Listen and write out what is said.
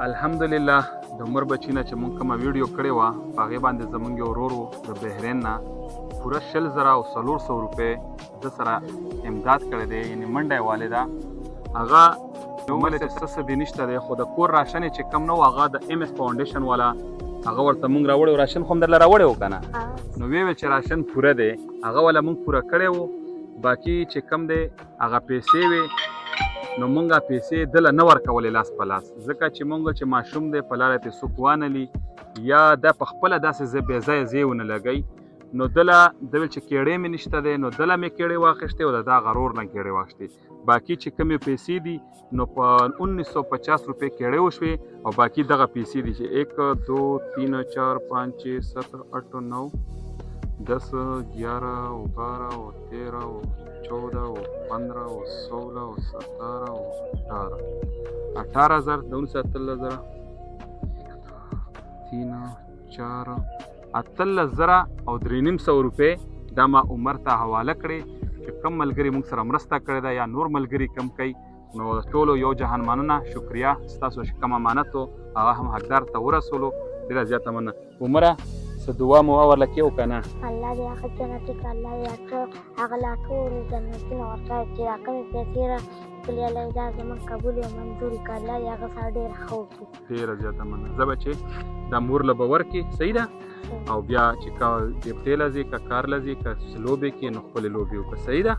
الحمدلله د عمر بچی نه چې مونږ کومه ویډیو کړې وه په هغې باندې زمونږ یو ورور و د بحرین نه پوره 100,400 روپۍ ده سره امداد کړی دی، یعنې منډه یې والې ده. هغه نوملی چې څه دې نشته دی، خو د کور راشن یې چې کم نه و هغه د ایم اس فاونډیشن والا هغه ورته مونږ راوړی و. راشن خو هم درله راوړی و که نه؟ نو ویې ویل چې راشن پوره دی، هغه والا مونږ پوره کړی و. باقي چې کم دی هغه پیسې وې نو مونږ پیسې دله نه ورکولې لاس په لاس، ځکه چې مونږ چې ماشوم دی په لاره ترې څوک وانلي یا دا په خپله داسې بې ځایه ځای ونه لګوي. نو دله ده ویل چې کیړې مې نشته دی، نو دله مې کیړې واخیستې او د دا غرور نه کیړې واخیستې. باقي چې کومې پیسې دي نو په 1950 روپۍ کیړې وشوې او باقي دغه پیسې دي چې 1 2 3 4 5 6 7 8 9 10 11 12 13 14 15 16 17 18,000 د 19,000 3 4 18,000 او 3,500 روپۍ دا ما عمر ته حواله کړې چې کم ملګري موږ سره مرسته کړې ده یا نور ملګري کم کوي. نو ټولو یو جهان مننه، شکریه. ستاسو چې کوم امانت و هغه هم حقدار ته ورسولو، ډېره زیاته مننه. عمره څه دعا مو ورله کې وکړه نه؟ الله دې هغه جنتي کړه، الله دې هغه لا ټول جنتونه ورکړي چې دا کومې پیسې راغلي الله دې دا زموږ قبول او منظور کړه، الله دې هغه سره ډېر ښه وکړي. ډېره زیاته مننه. زه به چې دا مور له به ورکړې، صحیح ده؟ او بیا چې ډیپټې له ځې که کار له ځې که لوبې کې نو خپلې لوبې وکړه، صحیح ده؟